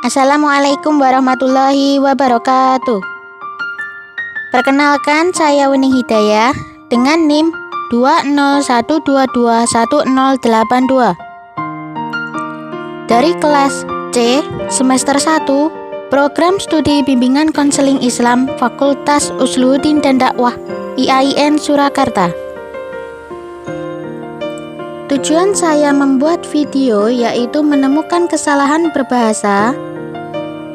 Assalamualaikum warahmatullahi wabarakatuh. Perkenalkan, saya Wening Hidayah dengan NIM 201221082 dari kelas C semester 1 Program Studi Bimbingan Konseling Islam Fakultas Usluddin dan Dakwah IAIN Surakarta. Tujuan saya membuat video yaitu menemukan kesalahan berbahasa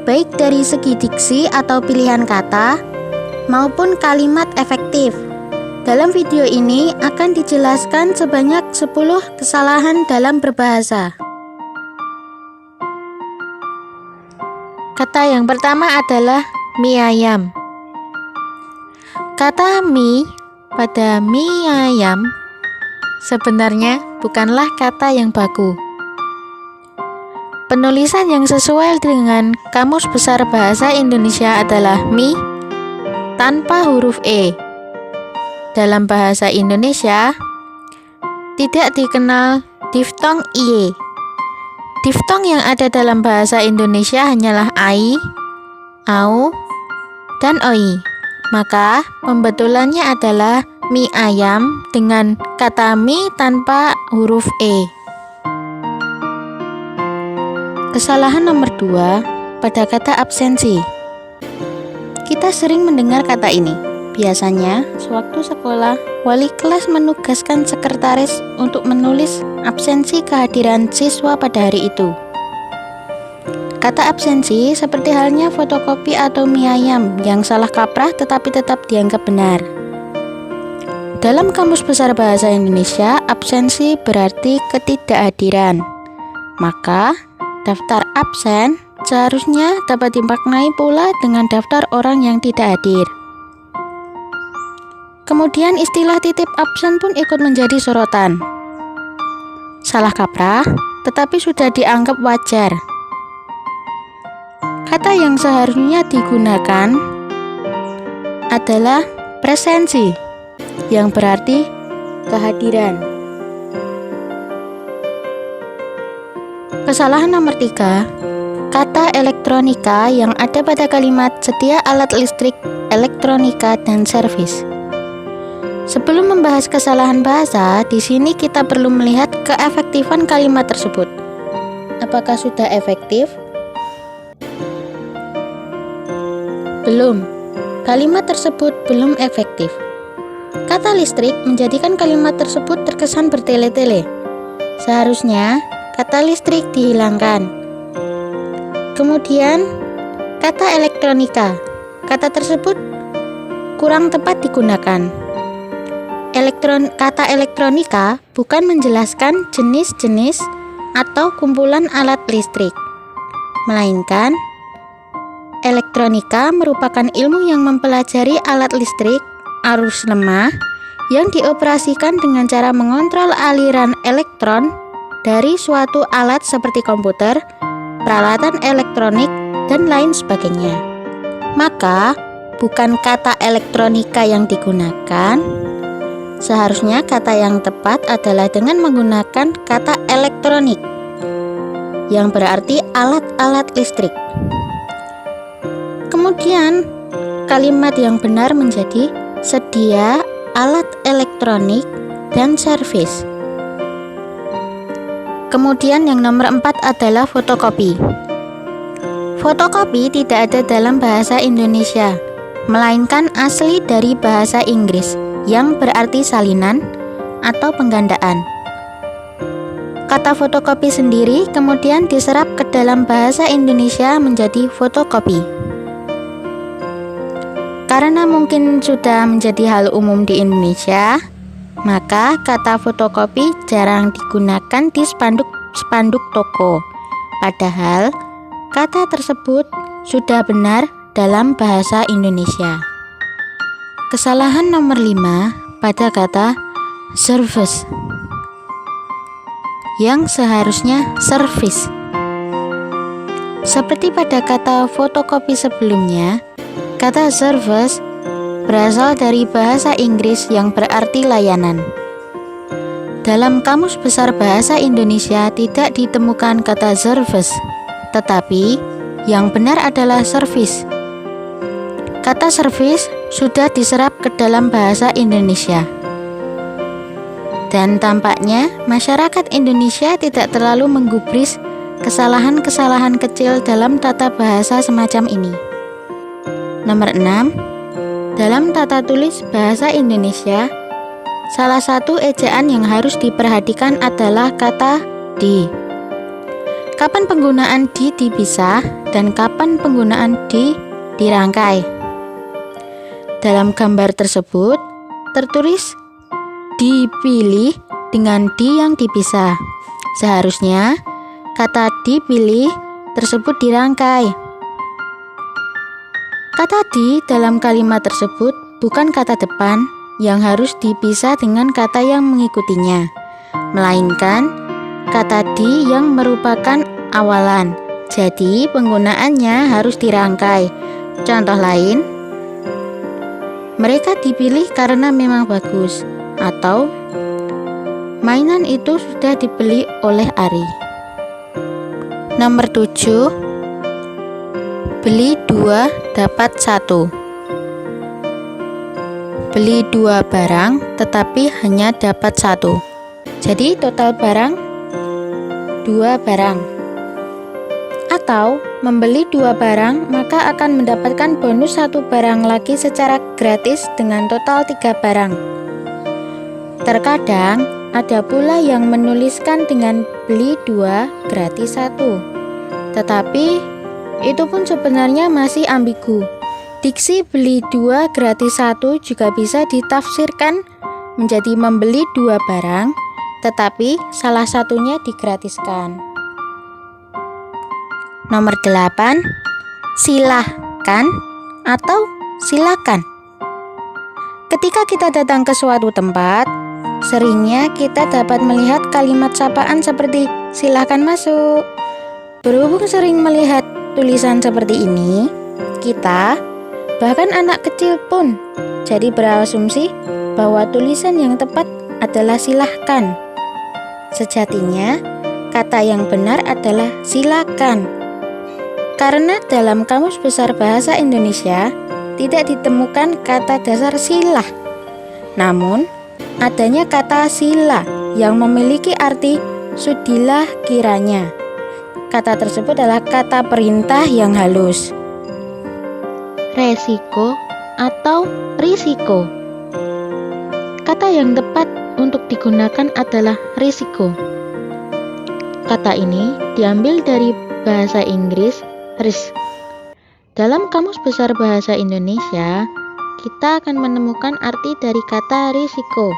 baik dari segi diksi atau pilihan kata maupun kalimat efektif. Dalam video ini akan dijelaskan sebanyak 10 kesalahan dalam berbahasa. Kata yang pertama adalah mie ayam. Kata mie pada mie ayam sebenarnya bukanlah kata yang baku. Penulisan yang sesuai dengan Kamus Besar Bahasa Indonesia adalah mie tanpa huruf E. Dalam bahasa Indonesia tidak dikenal diftong IE. Diftong yang ada dalam bahasa Indonesia hanyalah ai, au, dan oi. Maka pembetulannya adalah mie ayam dengan kata mie tanpa huruf E. Kesalahan nomor 2 pada kata absensi. Kita sering mendengar kata ini. Biasanya, sewaktu sekolah, wali kelas menugaskan sekretaris untuk menulis absensi kehadiran siswa pada hari itu. Kata absensi seperti halnya fotokopi atau mie ayam yang salah kaprah tetapi tetap dianggap benar. Dalam Kamus Besar Bahasa Indonesia, absensi berarti ketidakhadiran. Maka, daftar absen seharusnya dapat dimaknai pula dengan daftar orang yang tidak hadir. Kemudian istilah titip absen pun ikut menjadi sorotan. Salah kaprah, tetapi sudah dianggap wajar. Kata yang seharusnya digunakan adalah presensi, yang berarti kehadiran. Kesalahan nomor 3, kata elektronika yang ada pada kalimat sedia alat listrik, elektronika, dan servis. Sebelum membahas kesalahan bahasa, di sini kita perlu melihat keefektifan kalimat tersebut. Apakah sudah efektif? Belum. Kalimat tersebut belum efektif. Kata listrik menjadikan kalimat tersebut terkesan bertele-tele. Seharusnya kata listrik dihilangkan. Kemudian kata elektronika. Kata tersebut kurang tepat digunakan. Kata elektronika bukan menjelaskan jenis-jenis atau kumpulan alat listrik, melainkan elektronika merupakan ilmu yang mempelajari alat listrik arus lemah yang dioperasikan dengan cara mengontrol aliran elektron dari suatu alat seperti komputer, peralatan elektronik, dan lain sebagainya. Maka, bukan kata elektronika yang digunakan. Seharusnya kata yang tepat adalah dengan menggunakan kata elektronik, yang berarti alat-alat listrik. Kemudian, kalimat yang benar menjadi sedia alat elektronik dan servis. Kemudian yang nomor 4 adalah fotokopi. Fotokopi tidak ada dalam bahasa Indonesia, melainkan asli dari bahasa Inggris yang berarti salinan atau penggandaan. Kata fotokopi sendiri kemudian diserap ke dalam bahasa Indonesia menjadi fotokopi. Karena mungkin sudah menjadi hal umum di Indonesia, maka kata fotokopi jarang digunakan di spanduk toko. Padahal kata tersebut sudah benar dalam bahasa Indonesia. Kesalahan nomor 5 pada kata service, yang seharusnya service. Seperti pada kata fotokopi sebelumnya, kata service berasal dari bahasa Inggris yang berarti layanan. Dalam Kamus Besar Bahasa Indonesia tidak ditemukan kata service, tetapi Yang benar adalah servis. Kata servis sudah diserap ke dalam bahasa Indonesia. Dan tampaknya masyarakat Indonesia tidak terlalu menggubris kesalahan-kesalahan kecil dalam tata bahasa semacam ini. Nomor 6. Dalam tata tulis bahasa Indonesia, salah satu ejaan yang harus diperhatikan adalah kata di. Kapan penggunaan di dipisah dan kapan penggunaan di dirangkai? Dalam gambar tersebut tertulis dipilih dengan di yang dipisah. Seharusnya kata dipilih tersebut dirangkai. Kata di dalam kalimat tersebut bukan kata depan yang harus dipisah dengan kata yang mengikutinya, melainkan kata di yang merupakan awalan. Jadi penggunaannya harus dirangkai. Contoh lain, mereka dipilih karena memang bagus, atau mainan itu sudah dibeli oleh Ari. Nomor 7. Beli 2 dapat 1. Beli 2 barang tetapi hanya dapat 1. Jadi total barang 2 barang. Atau membeli 2 barang maka akan mendapatkan bonus 1 barang lagi secara gratis dengan total 3 barang. Terkadang ada pula yang menuliskan dengan beli 2 gratis 1. Tetapi itu pun sebenarnya masih ambigu. Diksi beli 2 gratis 1 juga bisa ditafsirkan menjadi membeli 2 barang tetapi salah satunya digratiskan. Nomor 8. Silahkan atau silakan. Ketika kita datang ke suatu tempat, seringnya kita dapat melihat kalimat sapaan seperti silakan masuk. Berhubung sering melihat tulisan seperti ini, kita, bahkan anak kecil pun, jadi berasumsi bahwa tulisan yang tepat adalah silahkan. Sejatinya, kata yang benar adalah silakan. Karena dalam Kamus Besar Bahasa Indonesia tidak ditemukan kata dasar silah. Namun, adanya kata sila yang memiliki arti sudilah kiranya. Kata tersebut adalah kata perintah yang halus. Resiko atau risiko. Kata yang tepat untuk digunakan adalah risiko. Kata ini diambil dari bahasa Inggris risk. Dalam Kamus Besar Bahasa Indonesia, kita akan menemukan arti dari kata risiko,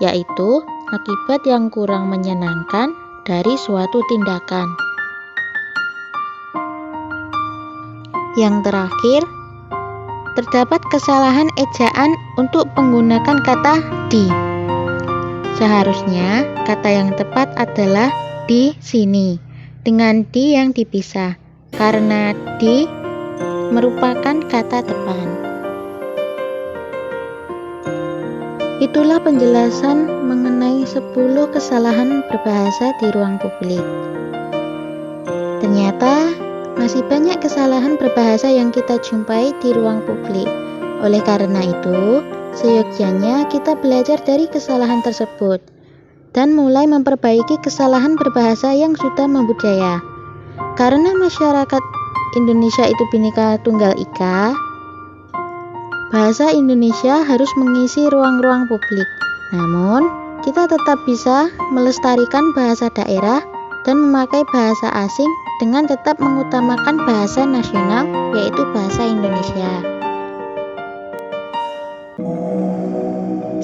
yaitu akibat yang kurang menyenangkan dari suatu tindakan. Yang terakhir, terdapat kesalahan ejaan untuk menggunakan kata di. Seharusnya kata yang tepat adalah di sini dengan di yang dipisah, karena di merupakan kata depan. Itulah penjelasan mengenai 10 kesalahan berbahasa di ruang publik. Ternyata masih banyak kesalahan berbahasa yang kita jumpai di ruang publik. Oleh karena itu, seyogyanya kita belajar dari kesalahan tersebut dan mulai memperbaiki kesalahan berbahasa yang sudah membudaya. Karena masyarakat Indonesia itu Bhinneka Tunggal Ika, bahasa Indonesia harus mengisi ruang-ruang publik. Namun, kita tetap bisa melestarikan bahasa daerah dan memakai bahasa asing dengan tetap mengutamakan bahasa nasional, yaitu bahasa Indonesia.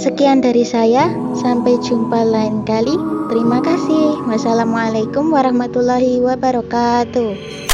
Sekian dari saya, sampai jumpa lain kali. Terima kasih. Wassalamualaikum warahmatullahi wabarakatuh.